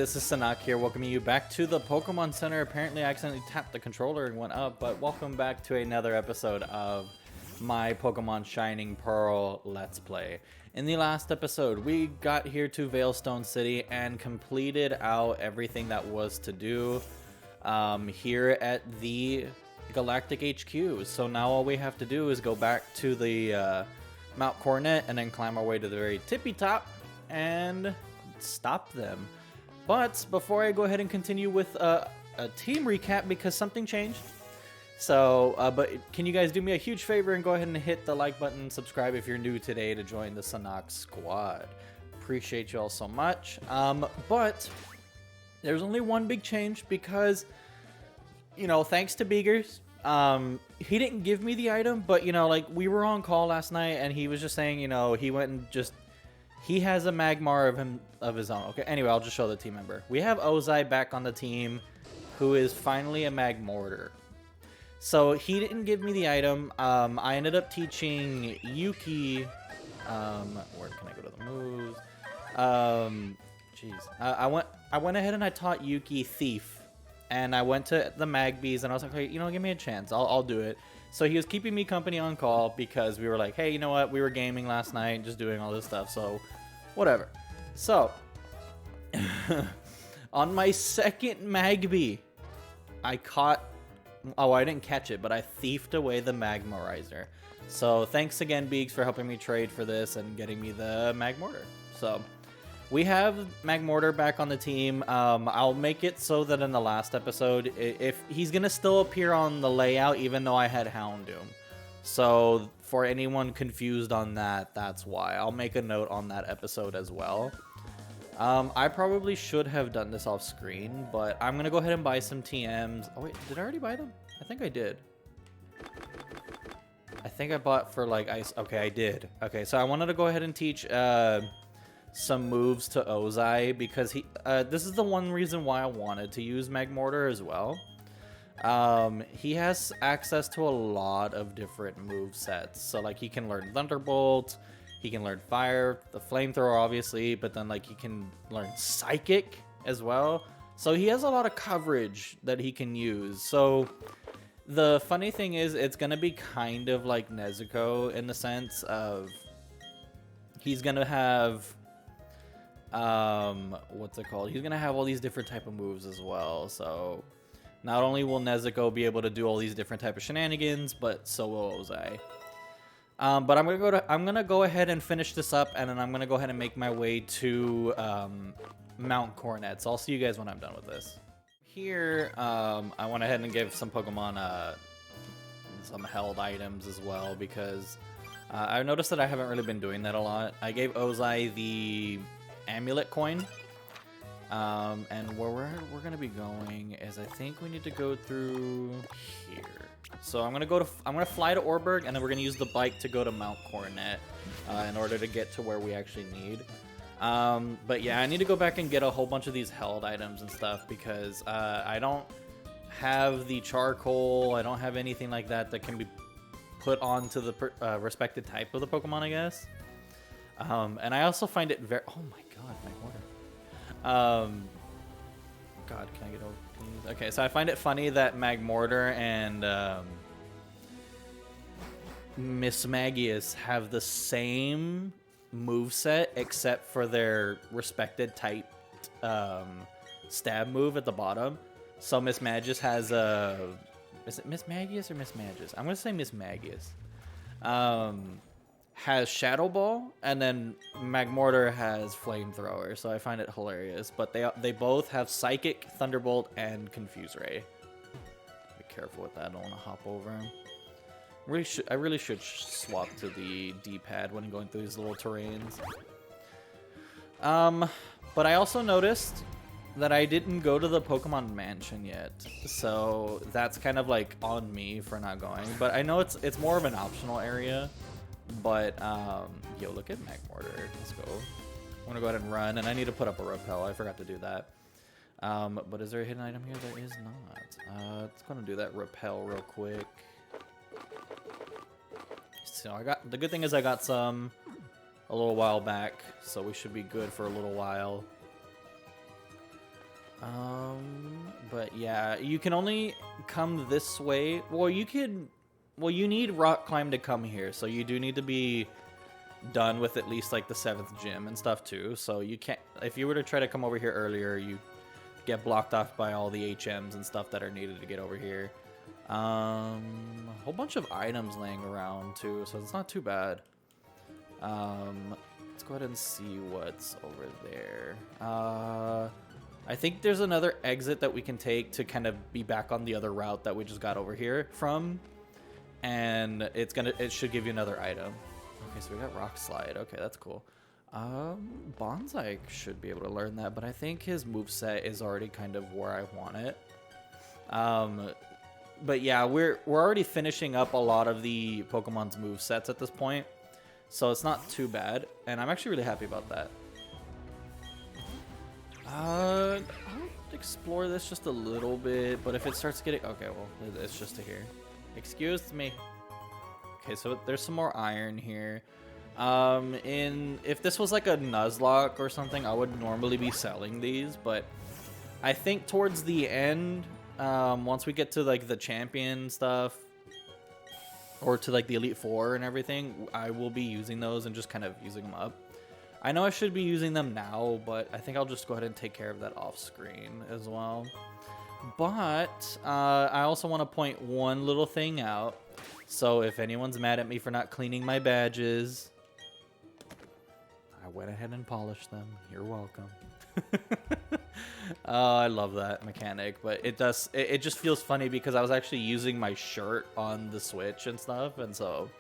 this is Sunaak here, welcoming you back to the Pokemon Center. Apparently I accidentally tapped the controller and went up, but welcome back to another episode of my Pokemon Shining Pearl Let's Play. In the last episode, we got here to Veilstone City and completed out everything that was to do here at the Galactic HQ. So now all we have to do is go back to the Mount Coronet and then climb our way to the very tippy top and stop them. But before I go ahead and continue with a team recap, because something changed. So, but can you guys do me a huge favor and go ahead and hit the like button and subscribe if you're new today to join the Sunaak squad. Appreciate you all so much. But there's only one big change because, you know, thanks to Beegers, he didn't give me the item, but, you know, like, we were on call last night and he was just saying, you know, he went and just... He has a Magmar of his own. Okay, anyway, I'll just show the team member. We have Ozai back on the team, who is finally a Magmortar. So he didn't give me the item. I ended up teaching Yuki. Where can I go to the moves? Jeez. I went ahead and I taught Yuki Thief, and I went to the Magbees and I was like, hey, you know, give me a chance. I'll do it. So he was keeping me company on call because we were like, hey, you know what? We were gaming last night, just doing all this stuff. So whatever. So on my second Magby, I caught... Oh, I didn't catch it, but I thiefed away the Magmarizer. So thanks again, Beeks, for helping me trade for this and getting me the Magmortar. So we have Magmortar back on the team. I'll make it so that in the last episode, if he's going to still appear on the layout, even though I had Houndoom. So for anyone confused on that, that's why. I'll make a note on that episode as well. I probably should have done this off screen, but I'm going to go ahead and buy some TMs. Oh, wait, did I already buy them? I think I did. I think I bought for, like, ice. Okay, I did. Okay, so I wanted to go ahead and teach some moves to Ozai, because he this is the one reason why I wanted to use Magmortar as well. He has access to a lot of different move sets. So, like, he can learn Thunderbolt. He can learn Fire, the Flamethrower, obviously, but then, like, he can learn Psychic as well. So he has a lot of coverage that he can use. So the funny thing is, it's going to be kind of like Nezuko in the sense of he's going to have, what's it called? He's going to have all these different type of moves as well. So not only will Nezuko be able to do all these different type of shenanigans, but so will Ozai. But I'm gonna go ahead and finish this up, and then I'm gonna go ahead and make my way to Mount Coronet. So I'll see you guys when I'm done with this. Here, I went ahead and gave some Pokemon some held items as well, because I noticed that I haven't really been doing that a lot. I gave Ozai the Amulet coin, and where we're gonna be going is, I think we need to go through here. So I'm gonna fly to Orberg, and then we're gonna use the bike to go to Mount Coronet in order to get to where we actually need. But yeah, I need to go back and get a whole bunch of these held items and stuff, because I don't have the charcoal. I don't have anything like that that can be put onto the respected type of the Pokemon, I guess. And I also find it very... Oh my god, my water. God, can I get over? Okay, so I find it funny that Magmortar and Miss Magius have the same moveset, except for their respected type stab move at the bottom. So Miss Magius has a... Is it Miss Magius or Miss Magius? I'm going to say Miss Magius. Has Shadow Ball, and then Magmortar has Flamethrower, so I find it hilarious. But they both have Psychic, Thunderbolt, and Confuse Ray. Be careful with that, I don't want to hop over him. I really should swap to the D-pad when going through these little terrains. But I also noticed that I didn't go to the Pokemon Mansion yet, so that's kind of like on me for not going. But I know it's more of an optional area. But, yo, look at Magmortar. Let's go. I'm gonna go ahead and run, and I need to put up a repel. I forgot to do that. But is there a hidden item here? There is not. Let's go and do that repel real quick. So the good thing is I got some a little while back, so we should be good for a little while. But yeah, you can only come this way. Well, you need rock climb to come here, so you do need to be done with at least like the 7th gym and stuff too. So you can't, if you were to try to come over here earlier, you get blocked off by all the HMs and stuff that are needed to get over here. A whole bunch of items laying around too, so it's not too bad. Let's go ahead and see what's over there. I think there's another exit that we can take to kind of be back on the other route that we just got over here from, and it should give you another item. Okay, so we got Rock Slide. Okay, that's cool. Bonsai should be able to learn that, but I think his moveset is already kind of where I want it. But yeah, we're already finishing up a lot of the Pokemon's movesets at this point, so it's not too bad, and I'm actually really happy about that. I'll explore this just a little bit, but if it starts getting... Okay, well, it's just to here. Excuse me. Okay, so there's some more iron here. If this was like a Nuzlocke or something, I would normally be selling these, but I think towards the end, once we get to like the champion stuff, or to like the Elite Four and everything, I will be using those and just kind of using them up. I know I should be using them now, but I think I'll just go ahead and take care of that off screen as well. But I also want to point one little thing out. So if anyone's mad at me for not cleaning my badges, I went ahead and polished them. You're welcome. I love that mechanic, but it just feels funny because I was actually using my shirt on the Switch and stuff, and so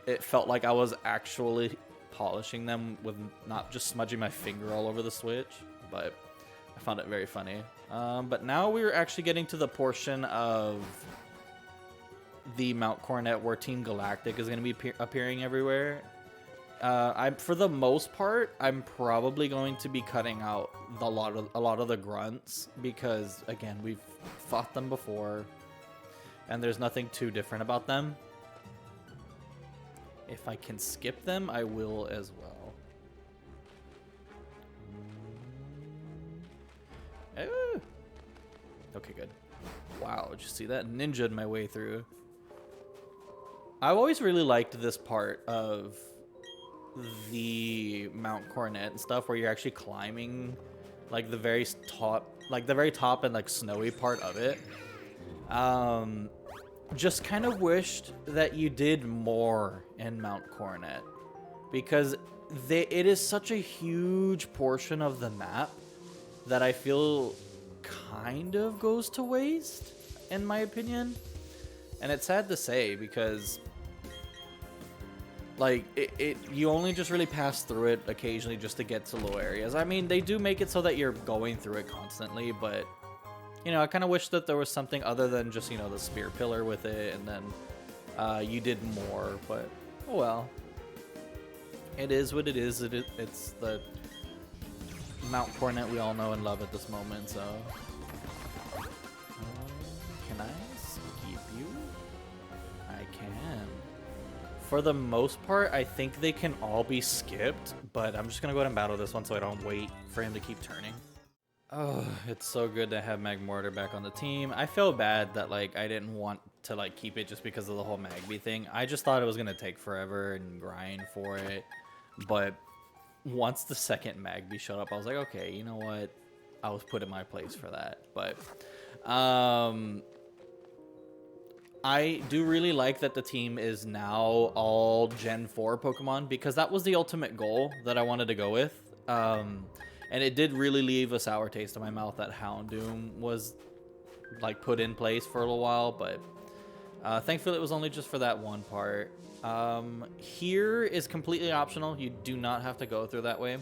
it felt like I was actually polishing them with not just smudging my finger all over the Switch, but I found it very funny. But now we're actually getting to the portion of the Mount Coronet where Team Galactic is going to be appearing everywhere. For the most part, I'm probably going to be cutting out a lot of the grunts because, again, we've fought them before, and there's nothing too different about them. If I can skip them, I will as well. Okay, good. Wow, did you see that? Ninja'd my way through. I've always really liked this part of the Mount Coronet and stuff where you're actually climbing like the very top and like snowy part of it. Just kind of wished that you did more in Mount Coronet because it is such a huge portion of the map that I feel kind of goes to waste, in my opinion. And it's sad to say because like you only just really pass through it occasionally just to get to low areas. I mean, they do make it so that you're going through it constantly, but you know, I kind of wish that there was something other than just, you know, the spear pillar with it, and then you did more, but oh well. It is what it is. It's the Mount Coronet we all know and love at this moment, so... can I skip you? I can. For the most part, I think they can all be skipped, but I'm just going to go ahead and battle this one so I don't wait for him to keep turning. Oh, it's so good to have Magmortar back on the team. I feel bad that like I didn't want to like keep it just because of the whole Magby thing. I just thought it was going to take forever and grind for it, but once the second Magby showed up, I was like, okay, you know what? I was put in my place for that. But I do really like that the team is now all Gen 4 Pokemon because that was the ultimate goal that I wanted to go with. And it did really leave a sour taste in my mouth that Houndoom was like put in place for a little while, but thankfully it was only just for that one part. Here is completely optional. You do not have to go through that way.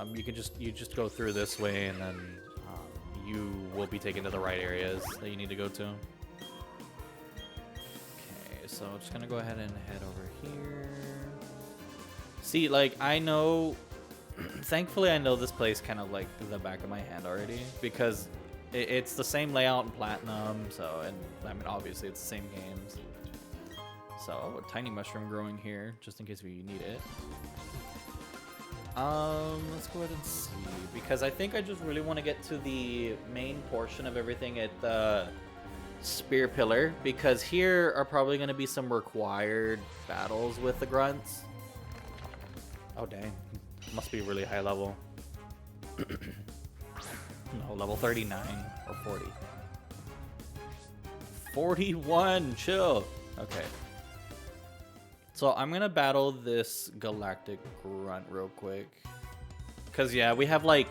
You just go through this way, and then you will be taken to the right areas that you need to go to. Okay, so I'm just gonna go ahead and head over here. See, like, I know, thankfully I know this place kind of like the back of my hand already, because it's the same layout in Platinum, so, and I mean, obviously it's the same games. So, a tiny mushroom growing here, just in case we need it. Let's go ahead and see, because I think I just really want to get to the main portion of everything at the Spear Pillar, because here are probably going to be some required battles with the grunts. Oh dang, must be really high level. No, level 39 or 40. 41, chill. Okay. So I'm gonna battle this galactic grunt real quick. Cause yeah, we have like,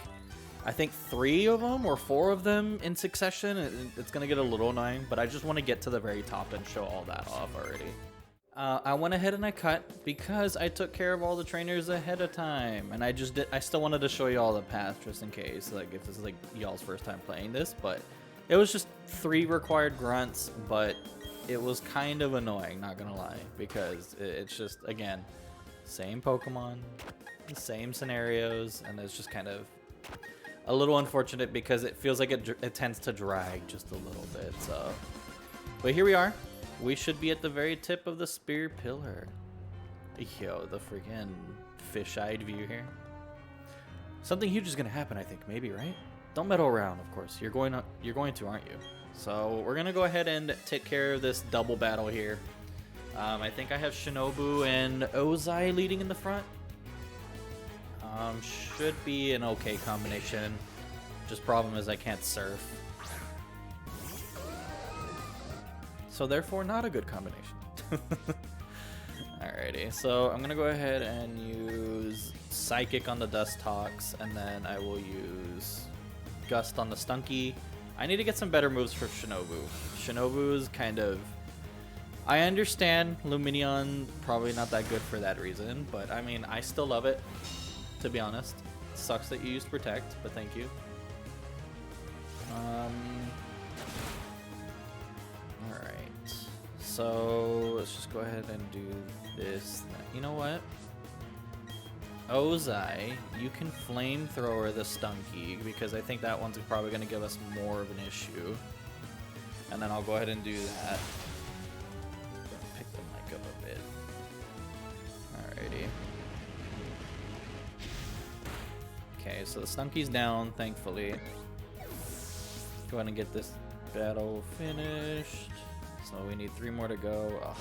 I think 3 of them or 4 of them in succession. It's gonna get a little annoying, but I just want to get to the very top and show all that off already. I went ahead and I cut because I took care of all the trainers ahead of time, and I still wanted to show you all the path just in case, like if this is like y'all's first time playing this. But it was just 3 required grunts, but it was kind of annoying, not gonna lie, because it's just, again, same Pokemon, same scenarios, and it's just kind of a little unfortunate because it feels like it tends to drag just a little bit. So, but here we are. We should be at the very tip of the Spear Pillar. Yo, the freaking fish-eyed view here. Something huge is gonna happen, I think, maybe, right? Don't meddle around, of course. You're going to, aren't you? So we're gonna go ahead and take care of this double battle here. I think I have Shinobu and Ozai leading in the front. Should be an okay combination. Just problem is I can't surf. So therefore not a good combination. Alrighty, so I'm gonna go ahead and use Psychic on the Dustox, and then I will use Gust on the Stunky. I need to get some better moves for Shinobu. Shinobu's kind of... I understand Luminion probably not that good for that reason, but I mean, I still love it, to be honest. Sucks that you used Protect, but thank you. Alright. So, let's just go ahead and do this. You know what? Ozai, you can Flamethrower the Stunky, because I think that one's probably going to give us more of an issue. And then I'll go ahead and do that. Pick the mic up a bit. Alrighty. Okay, so the Stunky's down, thankfully. Go ahead and get this battle finished. So we need 3 more to go. Oh,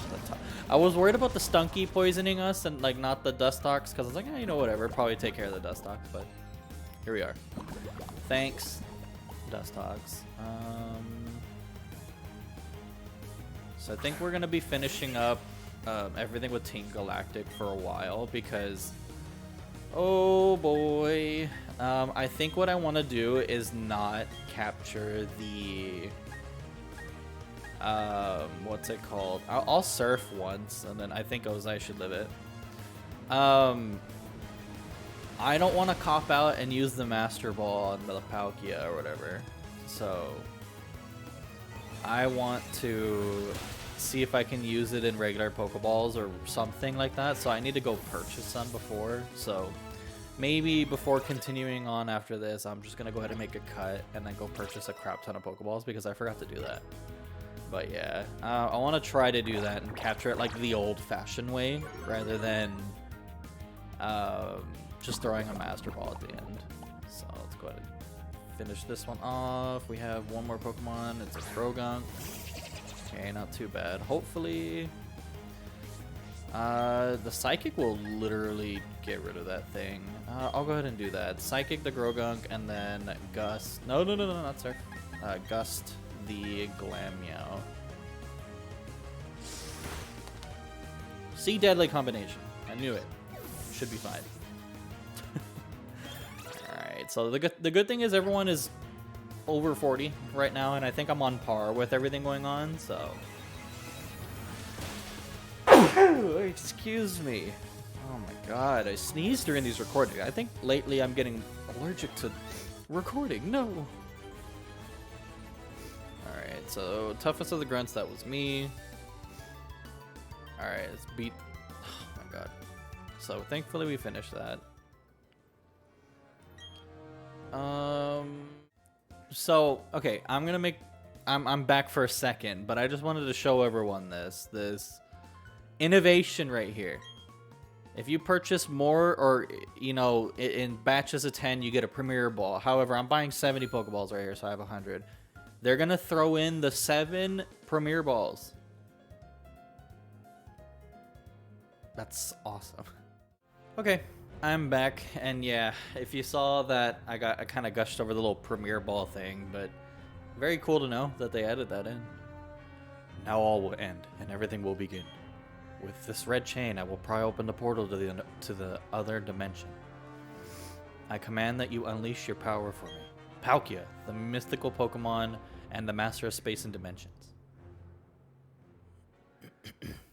I was worried about the Stunky poisoning us and like not the Dustox, because I was like, you know, whatever, probably take care of the Dustox, but here we are. Thanks, Dustox. So I think we're gonna be finishing up everything with Team Galactic for a while, because oh boy, I think what I want to do is not capture the what's it called? I'll surf once, and then I think Ozai should live it. I don't want to cop out and use the Master Ball on the Palkia or whatever. So I want to see if I can use it in regular Pokeballs or something like that. So I need to go purchase some before. So maybe before continuing on after this, I'm just gonna go ahead and make a cut and then go purchase a crap ton of Pokeballs, because I forgot to do that. But yeah, I want to try to do that and capture it like the old-fashioned way, rather than just throwing a Master Ball at the end. So let's go ahead and finish this one off. We have one more Pokemon. It's a Croagunk. Okay, not too bad. Hopefully, the Psychic will literally get rid of that thing. I'll go ahead and do that. Psychic the Croagunk, and then Gust. No, not Surf. Gust the Glameow. See, deadly combination. I knew it. Should be fine. Alright, so the good thing is everyone is over 40 right now, and I think I'm on par with everything going on, so... Excuse me. Oh my god, I sneezed during these recordings. I think lately I'm getting allergic to recording. No! Alright, so toughest of the grunts, that was me. Alright, let's beat... Oh my god. So thankfully we finished that. So, okay, I'm gonna make... I'm back for a second, but I just wanted to show everyone this innovation right here. If you purchase more, or you know, in batches of 10, you get a Premier Ball. However, I'm buying 70 Pokeballs right here, so I have 100. They're gonna throw in the 7 Premier Balls. That's awesome. Okay, I'm back, and yeah, if you saw that, I kind of gushed over the little Premier Ball thing, but very cool to know that they added that in. Now all will end, and everything will begin. With this red chain, I will pry open the portal to the other dimension. I command that you unleash your power for me. Palkia, the mythical Pokemon and the master of space and dimensions.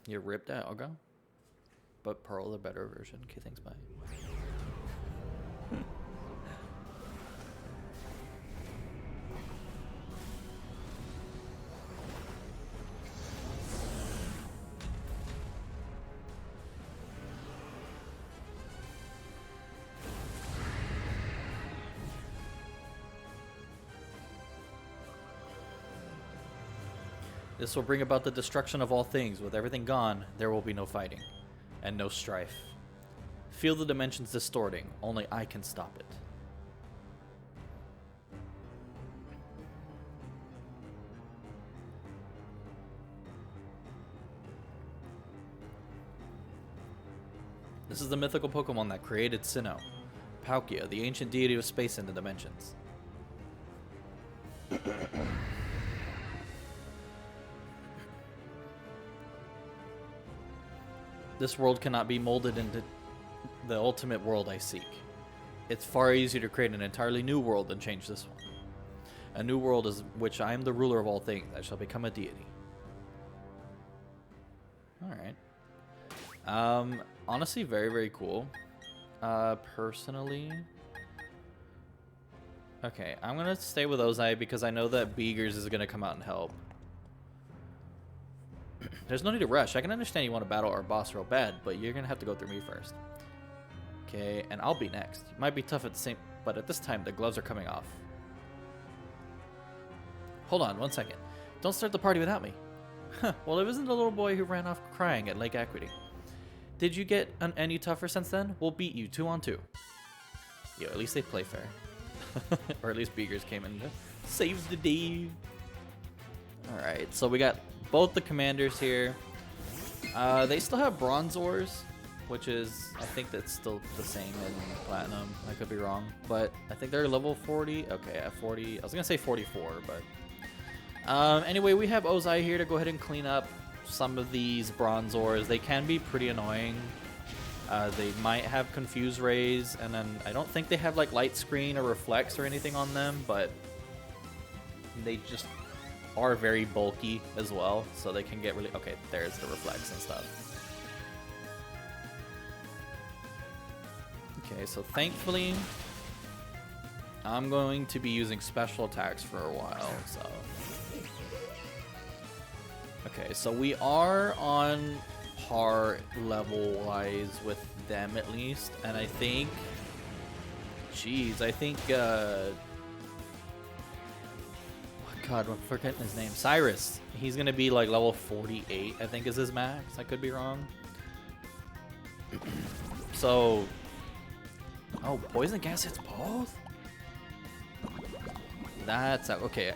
You're ripped out, I'll go. But Pearl, the better version. Okay, thanks, bye. This will bring about the destruction of all things. With everything gone, there will be no fighting, and no strife. Feel the dimensions distorting. Only I can stop it. This is the mythical Pokemon that created Sinnoh. Palkia, the ancient deity of space and the dimensions. This world cannot be molded into the ultimate world I seek. It's far easier to create an entirely new world than change this one. A new world is which I am the ruler of all things. I shall become a deity. Alright. Honestly, very, very cool. Personally... Okay, I'm going to stay with Ozai because I know that Beegers is going to come out and help. There's no need to rush. I can understand you want to battle our boss real bad, but you're going to have to go through me first. Okay, and I'll be next. You might be tough at the same, but at this time, the gloves are coming off. Hold on, 1 second. Don't start the party without me. Well, it wasn't the little boy who ran off crying at Lake Equity. Did you get any tougher since then? We'll beat you 2-on-2. Yo, at least they play fair. Or at least Beegers came in to save the day. Alright, so we got both the commanders here. They still have Bronzors, which is, I think that's still the same in Platinum. I could be wrong, but I think they're level 40. Okay, at 40, I was gonna say 44, but anyway, we have Ozai here to go ahead and clean up some of these Bronzors. They can be pretty annoying. They might have Confuse Rays, and then I don't think they have like Light Screen or Reflects or anything on them, but they just are very bulky as well, so they can get really... Okay, there's the Reflects and stuff. Okay, so thankfully, I'm going to be using special attacks for a while, so... Okay, so we are on par level-wise with them at least, and I think... Jeez, I think, oh God, I'm forgetting his name. Cyrus. He's gonna be like level 48, I think is his max. I could be wrong. So... Oh, Poison Gas hits both? That's... Okay.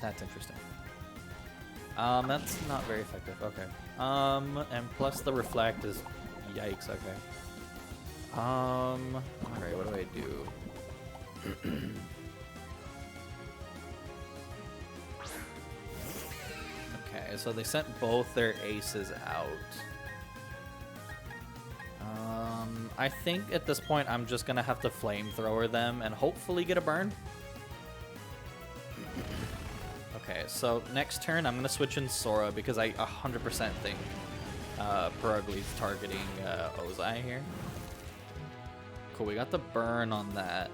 That's interesting. That's not very effective. Okay. And plus the Reflect is... Yikes, okay. Alright, what do I do? Okay, so they sent both their aces out. I think at this point I'm just gonna have to flamethrower them and hopefully get a burn. Okay, so next turn I'm gonna switch in Sora because I 100% think Purugly's targeting Ozai here. Cool, we got the burn on that.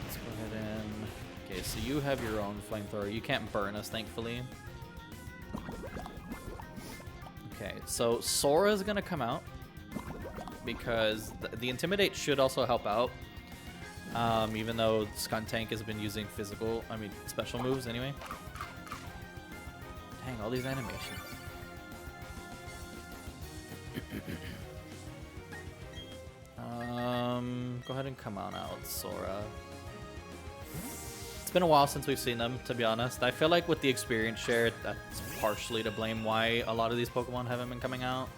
Let's go ahead and... Okay, so you have your own flamethrower. You can't burn us, thankfully. Okay, so Sora's gonna come out because the Intimidate should also help out. Even though Skuntank has been using special moves anyway. Dang, all these animations. Go ahead and come on out, Sora. It's been a while since we've seen them, to be honest. I feel like with the experience share, that's partially to blame why a lot of these Pokemon haven't been coming out.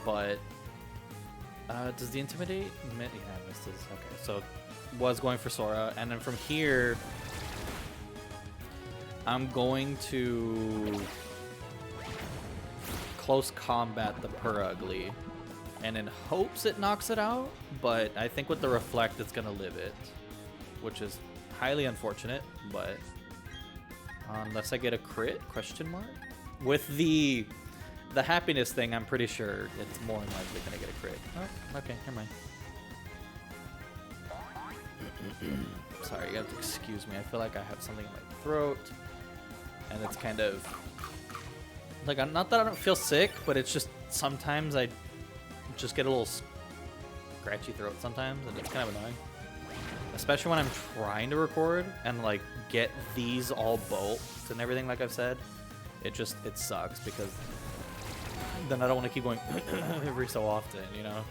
But does the Intimidate? Yeah, missed his. Okay, so was going for Sora, and then from here, I'm going to close combat the Purugly, and in hopes it knocks it out. But I think with the Reflect, it's gonna live it, which is highly unfortunate. But unless I get a crit? Question mark. With the happiness thing, I'm pretty sure it's more than likely gonna get a crit. Oh, okay, never mind. Sorry, you have to excuse me. I feel like I have something in my throat, and it's kind of like, not that I don't feel sick, but it's just sometimes I just get a little scratchy throat sometimes, and it's kind of annoying. Especially when I'm trying to record and like get these all bolts and everything, like I've said. It sucks because then I don't want to keep going every so often, you know?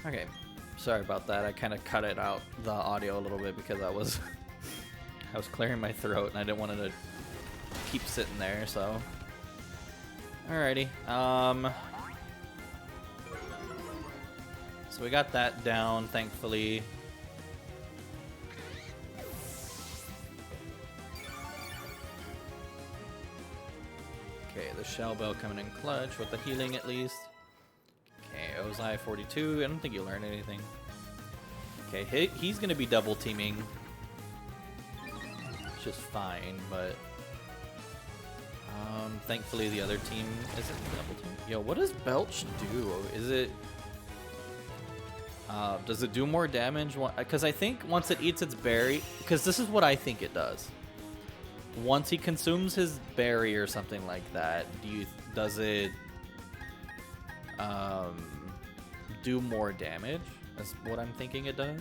Okay, sorry about that. I kind of cut it out, the audio a little bit, because I was clearing my throat and I didn't want it to keep sitting there, so. Alrighty. So we got that down, thankfully. Okay, the Shell Bell coming in clutch with the healing at least. Okay, Ozai 42. I don't think you learned anything. Okay, he's gonna be double teaming, which is fine, but thankfully the other team isn't double team. Yo, what does Belch do? Is it does it do more damage? Because I think once it eats its berry, because this is what I think it does. Once he consumes his berry or something like that, does it do more damage? That's what I'm thinking it does.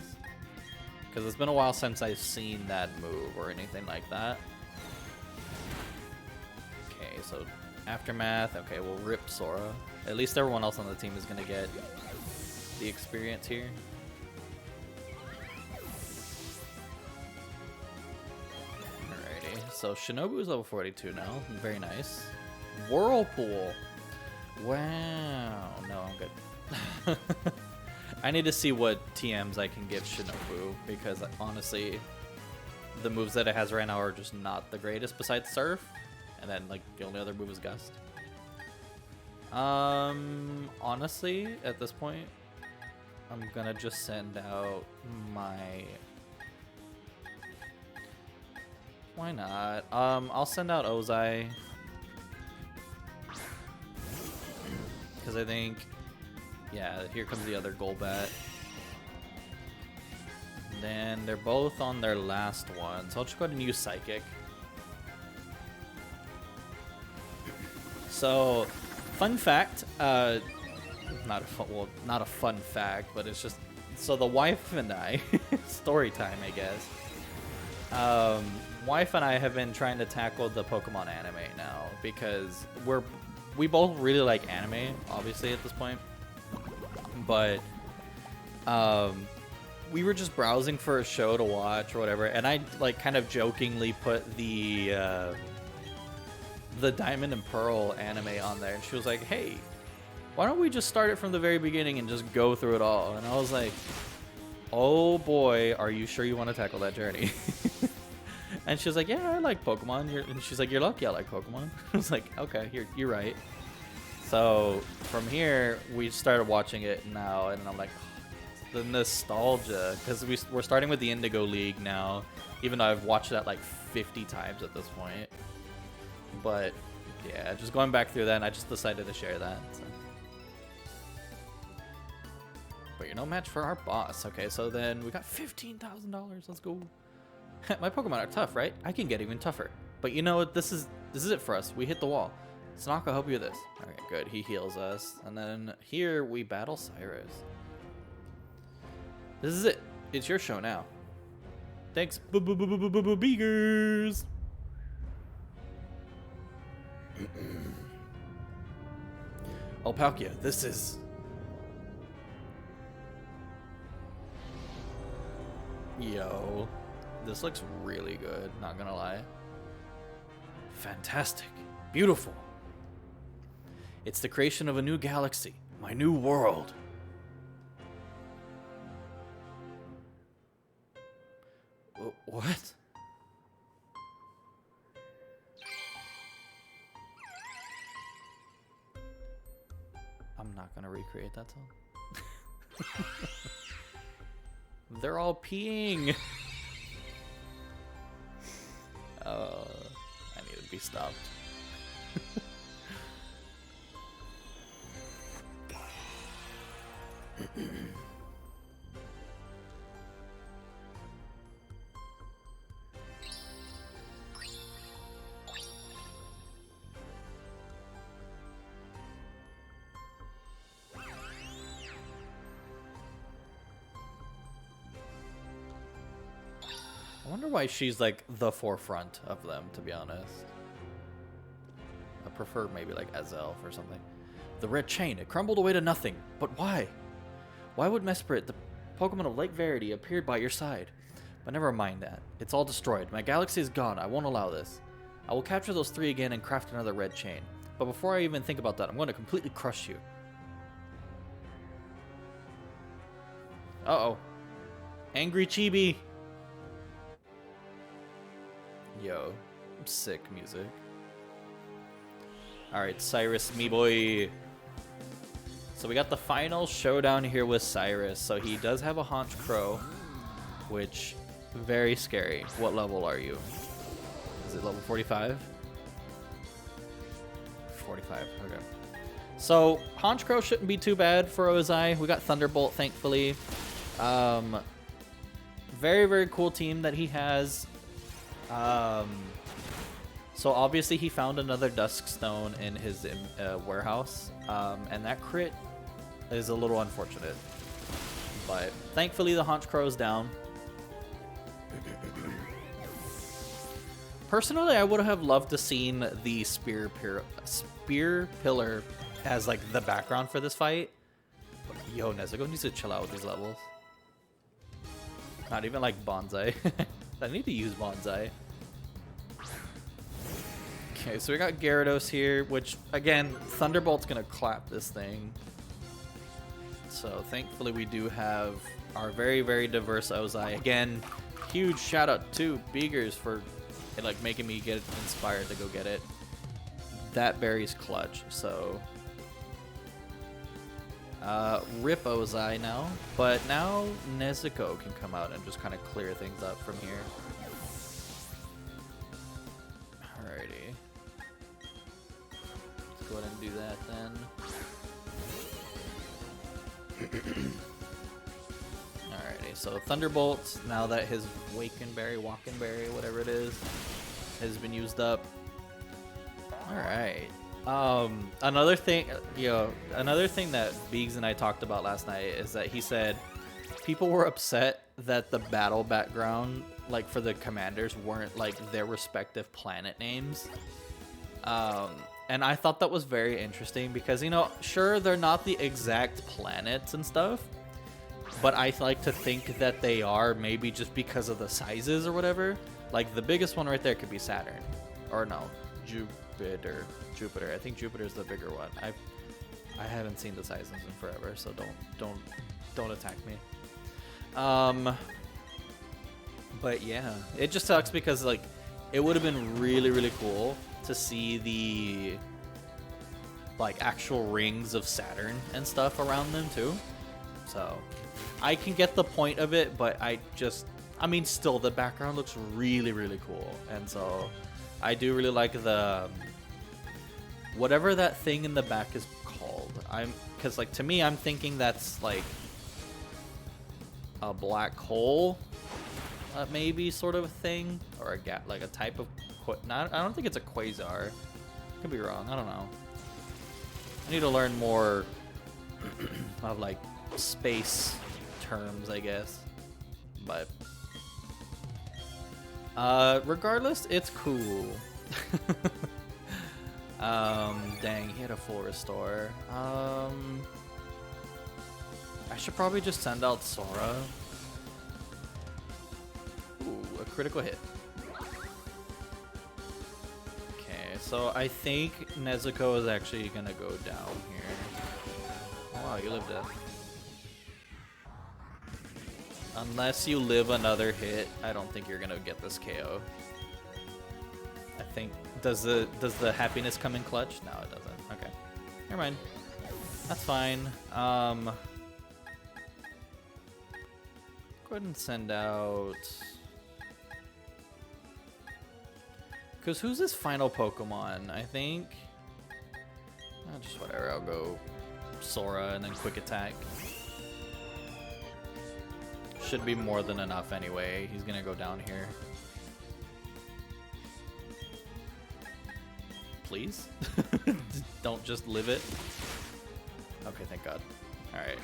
Because it's been a while since I've seen that move or anything like that. Okay, so Aftermath. Okay, we'll rip Sora. At least everyone else on the team is going to get the experience here. Alrighty, so Shinobu's level 42 now. Very nice. Whirlpool. Wow. No, I'm good. I need to see what TMs I can give Shinobu, because honestly, the moves that it has right now are just not the greatest besides Surf. And then, like, the only other move is Gust. Honestly, at this point, I'm gonna just send out my... Why not? I'll send out Ozai. Because I think... Yeah, here comes the other Golbat. And then they're both on their last one, so I'll just go ahead and use Psychic. So, fun fact, not a fun fact, but it's just, so the wife and I, story time, I guess. Wife and I have been trying to tackle the Pokemon anime now, because we both really like anime, obviously, at this point. But we were just browsing for a show to watch or whatever, and I like kind of jokingly put the Diamond and Pearl anime on there, and she was like, "Hey, why don't we just start it from the very beginning and just go through it all?" And I was like, "Oh boy, are you sure you want to tackle that journey?" And she was like, "Yeah, I like Pokemon." And she's like, "You're lucky I like Pokemon." I was like, "Okay, you're right." So from here, we started watching it now, and I'm like, oh, the nostalgia, because we're starting with the Indigo League now, even though I've watched that like 50 times at this point. But yeah, just going back through that, and I just decided to share that. So. But you're no match for our boss. Okay, so then we got $15,000. Let's go. My Pokemon are tough, right? I can get even tougher. But you know what? This is it for us. We hit the wall. Sunaak will help you with this. Okay, good. He heals us. And then here we battle Cyrus. This is it. It's your show now. Thanks, Beegers. Oh, Palkia, this is... Yo, this looks really good, not gonna lie. Fantastic. Beautiful. It's the creation of a new galaxy, my new world. What? I'm not gonna recreate that song. They're all peeing. I need to be stopped. I wonder why she's like the forefront of them, to be honest. I prefer maybe like Azelf or something. The red chain, it crumbled away to nothing. But why? Why would Mesprit, the Pokemon of Lake Verity, appeared by your side? But never mind that. It's all destroyed. My galaxy is gone. I won't allow this. I will capture those three again and craft another red chain. But before I even think about that, I'm going to completely crush you. Uh-oh. Angry Chibi. Yo, sick music. Alright, Cyrus, me boy. So we got the final showdown here with Cyrus. So he does have a Haunch Crow, which, very scary. What level are you? Is it level 45? 45, okay. So, Haunch Crow shouldn't be too bad for Ozai. We got Thunderbolt, thankfully. Very, very cool team that he has. So obviously he found another Dusk Stone in his warehouse, and that crit is a little unfortunate. But thankfully the Haunch Crow is down. Personally, I would have loved to seen the Spear Pillar as like the background for this fight. But, yo, Nezuko needs to chill out with these levels. Not even like Bonsai. I need to use Bonsai. Okay, so we got Gyarados here, which, again, Thunderbolt's gonna clap this thing. So, thankfully, we do have our very, very diverse Ozai. Again, huge shout out to Beegers for, like, making me get inspired to go get it. That berry's clutch, so... rip Ozai now, but now Nezuko can come out and just kind of clear things up from here. Alrighty. Let's go ahead and do that then. Alrighty, so Thunderbolt, now that his Walking Berry, whatever it is, has been used up. Alright. Another thing that Beegs and I talked about last night is that he said people were upset that the battle background, like for the commanders, weren't like their respective planet names. And I thought that was very interesting because, you know, sure, they're not the exact planets and stuff, but I like to think that they are, maybe just because of the sizes or whatever. Like the biggest one right there could be Saturn, or no, Jupiter. I think Jupiter's the bigger one. I haven't seen the sizes in forever, so don't attack me. But yeah, it just sucks because like it would have been really, really cool to see the like actual rings of Saturn and stuff around them too. So I can get the point of it, but I mean, still the background looks really, really cool, and so I do really like the whatever that thing in the back is called. Because like to me, I'm thinking that's like a black hole, maybe sort of a thing, or like a type of. I don't think it's a quasar. Could be wrong. I don't know. I need to learn more of like space terms, I guess. But regardless, it's cool. Dang, he had a full restore. I should probably just send out Sora. Ooh, a critical hit. Okay, so I think Nezuko is actually gonna go down here. Oh, wow, you lived it. Unless you live another hit, I don't think you're gonna get this KO. I think does the happiness come in clutch? No, it doesn't. Okay, never mind. That's fine. Go ahead and send out. Cause who's his final Pokemon? I think. Just whatever. I'll go Sora and then quick attack. Should be more than enough anyway. He's gonna go down here. Please? Don't just live it. Okay, thank God. Alright.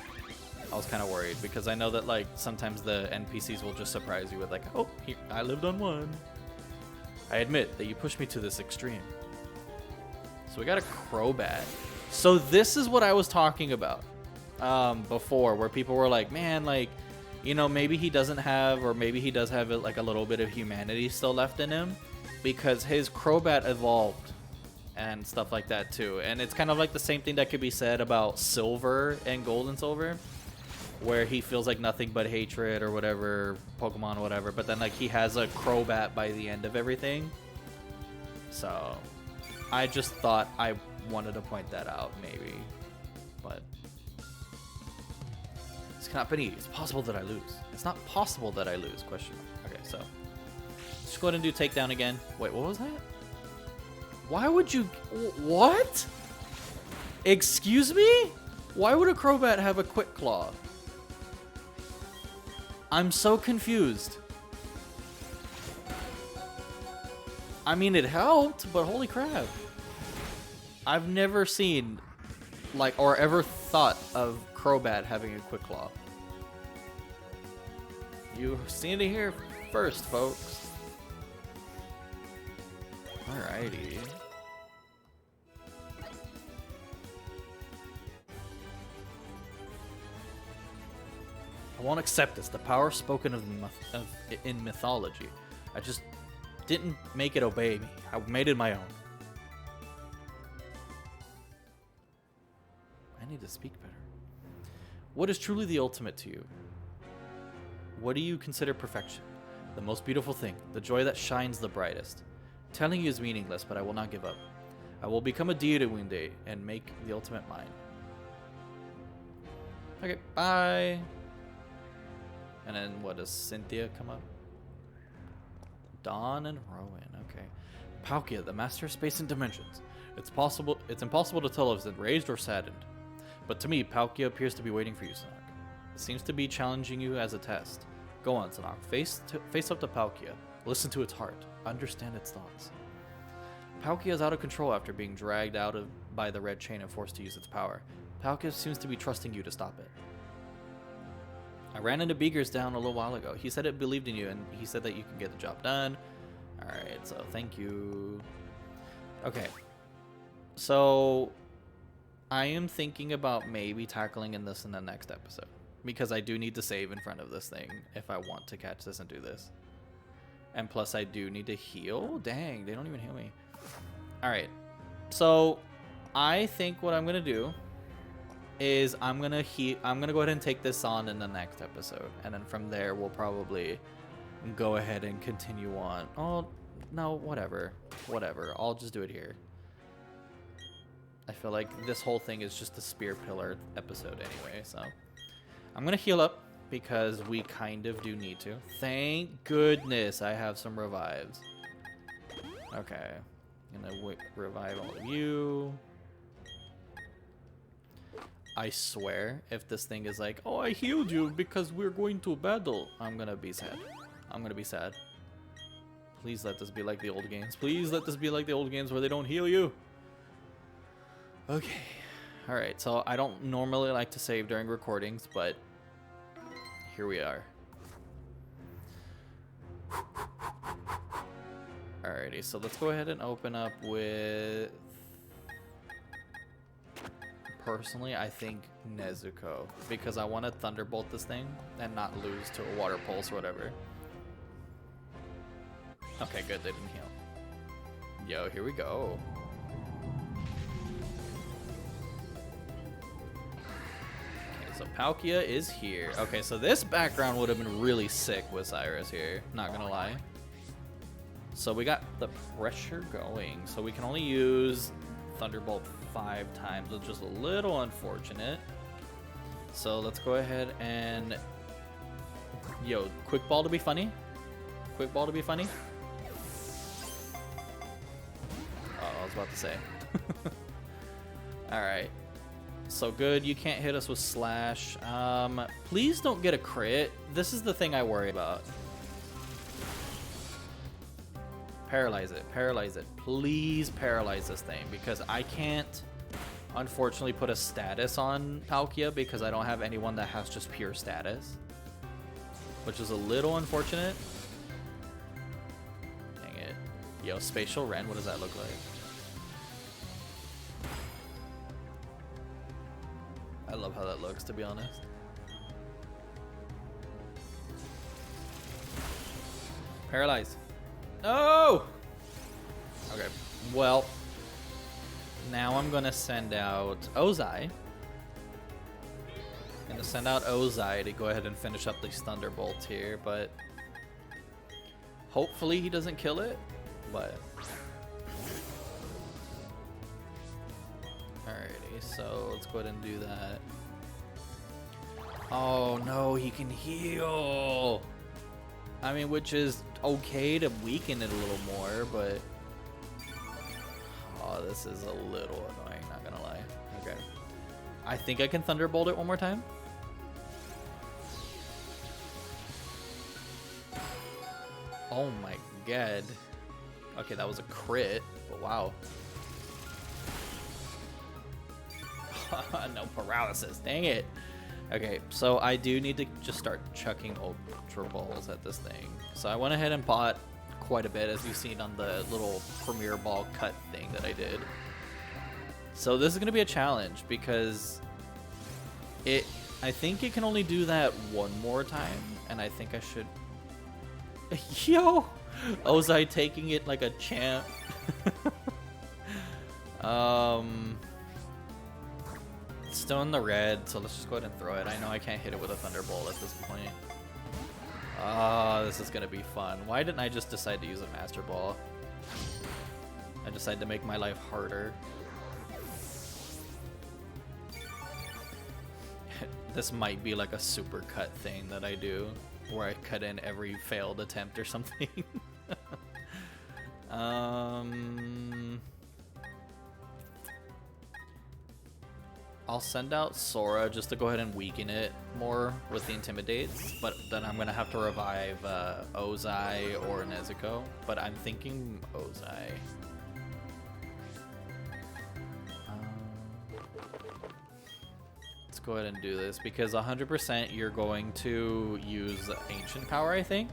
I was kind of worried because I know that like sometimes the NPCs will just surprise you with like, oh, here, I lived on one. I admit that you pushed me to this extreme. So we got a Crobat. So this is what I was talking about before, where people were like, man, like, you know, maybe he doesn't have, or maybe he does have like a little bit of humanity still left in him because his Crobat evolved and stuff like that too. And it's kind of like the same thing that could be said about Silver and Gold and Silver, where he feels like nothing but hatred or whatever, Pokemon or whatever, but then like he has a Crobat by the end of everything. So I just thought I wanted to point that out maybe, but this cannot be. It's possible that I lose. It's not possible that I lose, question mark. Okay, so let's go ahead and do takedown again. Wait, what was that? Why would you, what? Excuse me? Why would a Crobat have a Quick Claw? I'm so confused. I mean, it helped, but holy crap. I've never seen, like, or ever thought of Crobat having a Quick Claw. You've seen it here first, folks. Alrighty. I won't accept this. The power spoken of in mythology. I just didn't make it obey me. I made it my own. I need to speak better. What is truly the ultimate to you? What do you consider perfection? The most beautiful thing, the joy that shines the brightest. Telling you is meaningless, but I will not give up. I will become a deity one day and make the ultimate mine. Okay, bye. And then what, does Cynthia come up? Dawn and Rowan, okay. Palkia, the master of space and dimensions. It's impossible to tell if it's enraged or saddened. But to me, Palkia appears to be waiting for you, Sunaak. It seems to be challenging you as a test. Go on, Sunaak. Face up to Palkia. Listen to its heart. Understand its thoughts. Palkia is out of control after being dragged by the red chain and forced to use its power. Palkia seems to be trusting you to stop it. I ran into Beegers down a little while ago. He said it believed in you, and he said that you can get the job done. Alright, so thank you. Okay. So, I am thinking about maybe tackling this in the next episode. Because I do need to save in front of this thing if I want to catch this and do this. And plus, I do need to heal? Dang, they don't even heal me. Alright. So, I think what I'm going to do is I'm gonna go ahead and take this on in the next episode, and then from there we'll probably go ahead and continue on. Oh no, whatever, I'll just do it here. I feel like this whole thing is just a spear pillar episode anyway, so I'm gonna heal up because we kind of do need to. Thank goodness I have some revives. Okay, I'm gonna revive all of you. I swear, if this thing is like, oh, I healed you because we're going to battle, I'm gonna be sad. I'm gonna be sad. Please let this be like the old games. Please let this be like the old games where they don't heal you. Okay. Alright, so I don't normally like to save during recordings, but here we are. Alrighty, so let's go ahead and open up with... Personally, I think Nezuko, because I want to Thunderbolt this thing and not lose to a Water Pulse or whatever. Okay, good, they didn't heal. Yo, here we go. Okay, so Palkia is here. Okay, so this background would have been really sick with Cyrus here, not gonna lie. So we got the pressure going, so we can only use Thunderbolt 5 times, which is a little unfortunate. So let's go ahead and... Yo, Quick Ball to be funny? Quick Ball to be funny? Oh, I was about to say. Alright. So good, you can't hit us with Slash. Please don't get a crit. This is the thing I worry about. Paralyze it, paralyze it. Please paralyze this thing, because I can't, unfortunately, put a status on Palkia because I don't have anyone that has just pure status, which is a little unfortunate. Dang it. Yo, Spatial Ren, what does that look like? I love how that looks, to be honest. Paralyze. No! Okay, well, now I'm gonna send out Ozai. I'm gonna send out Ozai to go ahead and finish up these Thunderbolts here, but hopefully he doesn't kill it, but... Alrighty, so let's go ahead and do that. Oh no, he can heal! I mean, which is okay to weaken it a little more, but... Oh, this is a little annoying, not gonna lie. Okay. I think I can Thunderbolt it one more time. Oh my god. Okay, that was a crit, but wow. No paralysis, dang it. Okay, so I do need to just start chucking Ultra Balls at this thing. So I went ahead and bought quite a bit, as you've seen on the little Premier Ball cut thing that I did. So this is going to be a challenge, because I think it can only do that one more time, and I think I should... Yo! Ozai taking it like a champ. Still in the red, so let's just go ahead and throw it. I know I can't hit it with a Thunderbolt at this point. Ah, this is gonna be fun. Why didn't I just decide to use a Master Ball? I decided to make my life harder. This might be like a super cut thing that I do, where I cut in every failed attempt or something. I'll send out Sora just to go ahead and weaken it more with the Intimidates, but then I'm going to have to revive Ozai or Nezuko, but I'm thinking Ozai. Let's go ahead and do this, because 100% you're going to use Ancient Power, I think.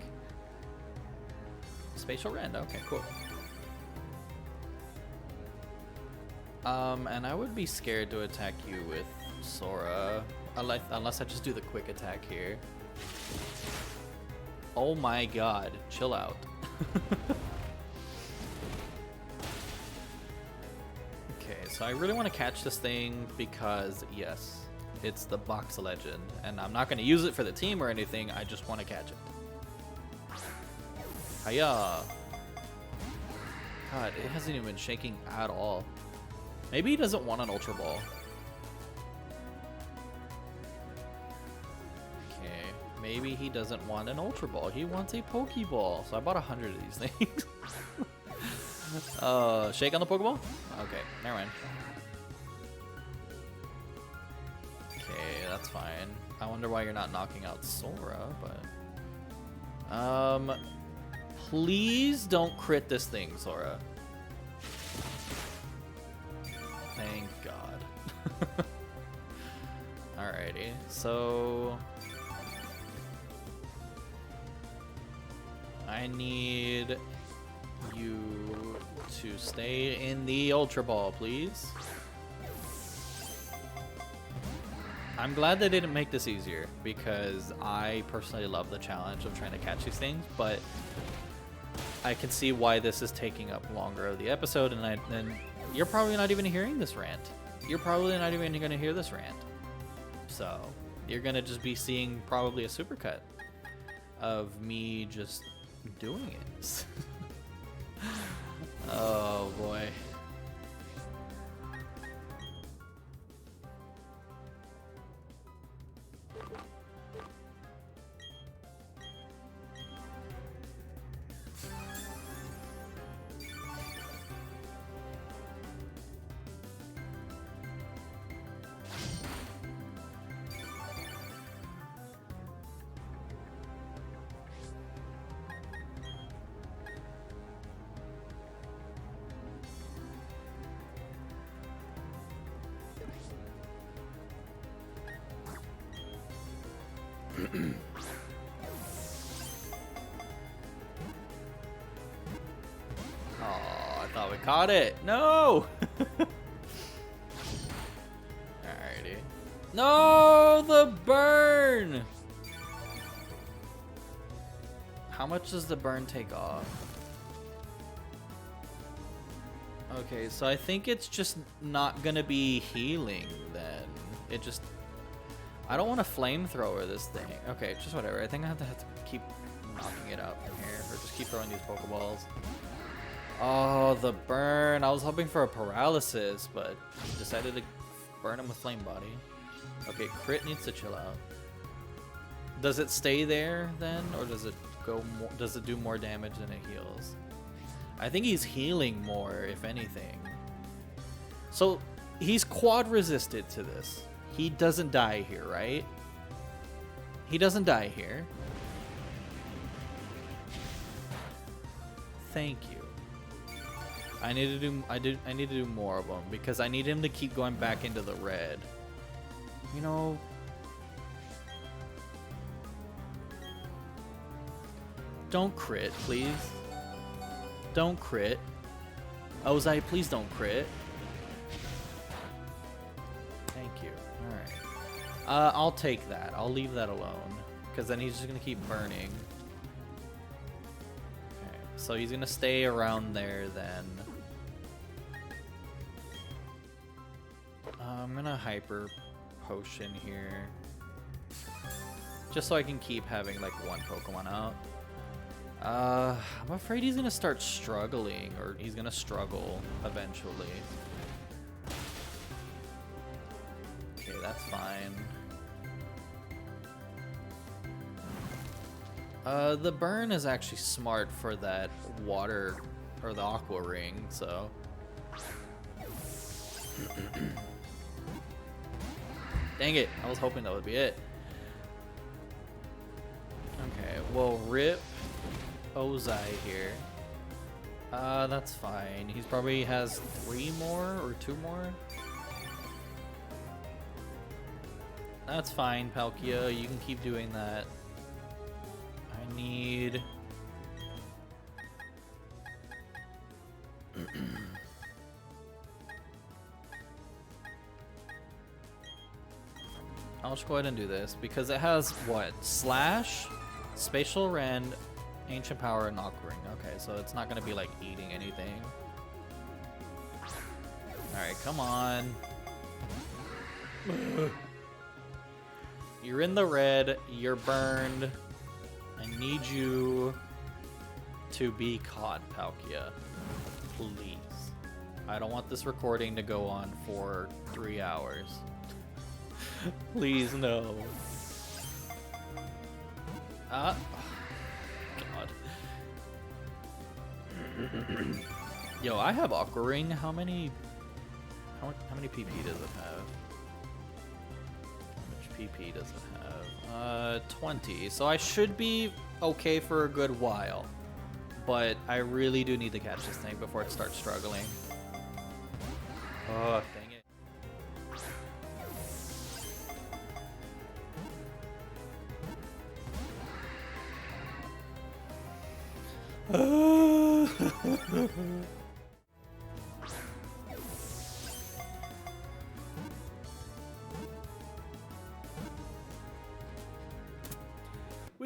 Spatial Rend, okay, cool. And I would be scared to attack you with Sora, unless I just do the quick attack here. Oh my god, chill out. Okay, so I really want to catch this thing because, yes, it's the Box Legend, and I'm not going to use it for the team or anything, I just want to catch it. Hiya! God, it hasn't even been shaking at all. Maybe he doesn't want an Ultra Ball. Okay, maybe he doesn't want an Ultra Ball. He wants a Pokeball. So I bought 100 of these things. Shake on the Pokeball? Okay, never mind. Okay, that's fine. I wonder why you're not knocking out Sora, but... Please don't crit this thing, Sora. Thank God. Alrighty, so I need you to stay in the Ultra Ball, please. I'm glad they didn't make this easier because I personally love the challenge of trying to catch these things, but I can see why this is taking up longer of the episode, and you're probably not even hearing this rant. You're probably not even going to hear this rant. So you're going to just be seeing probably a supercut of me just doing it. Oh boy. Oh, I thought we caught it. No! Alrighty. No, the burn! How much does the burn take off? Okay, so I think it's just not gonna be healing then. It just... I don't want to flamethrower this thing. Okay, just whatever. I think I have to keep knocking it out from here, or just keep throwing these Pokeballs. Oh, the burn. I was hoping for a paralysis, but decided to burn him with Flame Body. Okay, crit needs to chill out. Does it stay there then, or does it go more, does it do more damage than it heals? I think he's healing more, if anything. So he's quad resisted to this. He doesn't die here, right? He doesn't die here. Thank you. I need to do more of them because I need him to keep going back into the red. You know. Don't crit, please. Don't crit. Ozai, please don't crit. Thank you. Alright. I'll take that. I'll leave that alone. Because then he's just going to keep burning. Okay. So he's going to stay around there then. I'm going to Hyper Potion here. Just so I can keep having like one Pokemon out. I'm afraid he's going to start struggling. Or he's going to struggle eventually. Okay, that's fine. The burn is actually smart for that water or the aqua ring, so. Dang it, I was hoping that would be it. Okay, well, rip Ozai here. That's fine. He's probably has 3 more or 2 more. That's fine, Palkia. You can keep doing that. I need... I'll just go ahead and do this because it has what? Slash, Spatial Rend, Ancient Power, and Aqua Ring. Okay, so it's not going to be like eating anything. Alright, come on. You're in the red. You're burned. I need you to be caught, Palkia. Please. I don't want this recording to go on for 3 hours. Please, no. God. Yo, I have Aqua Ring. How many PP does it have? How much PP does it have? 20. So I should be okay for a good while. But I really do need to catch this thing before it starts struggling. Oh, dang it. We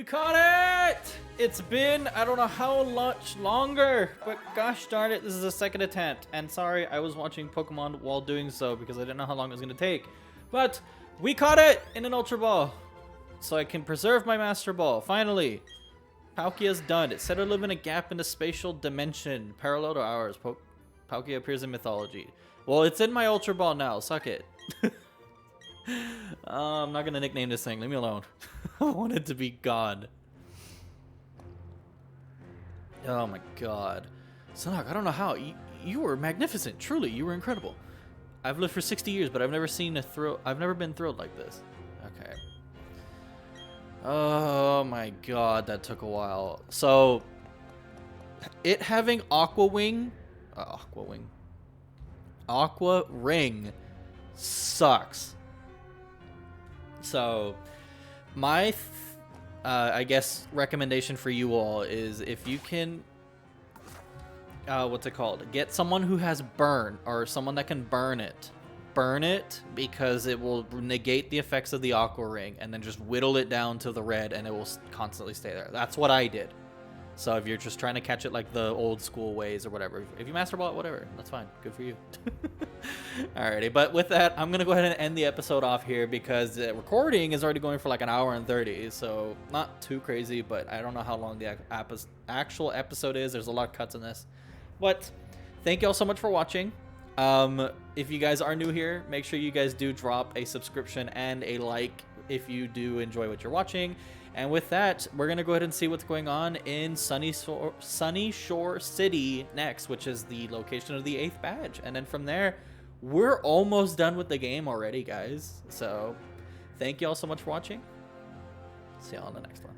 caught it! It's been, I don't know how much longer, but gosh darn it, this is the second attempt. And sorry, I was watching Pokemon while doing so because I didn't know how long it was going to take. But we caught it in an Ultra Ball. So I can preserve my Master Ball, finally. Palkia's done. It said to live in a gap in a spatial dimension parallel to ours. Palkia appears in mythology. Well, it's in my Ultra Ball now. Suck it. I'm not going to nickname this thing. Leave me alone. I want it to be gone. Oh my god. Sunaak, I don't know how. You were magnificent. Truly, you were incredible. I've lived for 60 years, but I've never been thrilled like this. Okay. Oh my god, that took a while. So, it having Aqua Ring sucks. So, my, I guess, recommendation for you all is if you can, what's it called? Get someone who has burn, or someone that can burn it. Burn it, because it will negate the effects of the Aqua Ring, and then just whittle it down to the red, and it will constantly stay there. That's what I did. So if you're just trying to catch it like the old school ways or whatever, if you Master Ball it, whatever, that's fine. Good for you. Alrighty, but with that, I'm going to go ahead and end the episode off here because the recording is already going for like an hour and 30, so not too crazy, but I don't know how long the actual episode is. There's a lot of cuts in this. But thank you all so much for watching. If you guys are new here, make sure you guys do drop a subscription and a like if you do enjoy what you're watching. And with that, we're going to go ahead and see what's going on in Sunny Shore City next, which is the location of the 8th badge. And then from there, we're almost done with the game already, guys. So thank you all so much for watching. See you all in the next one.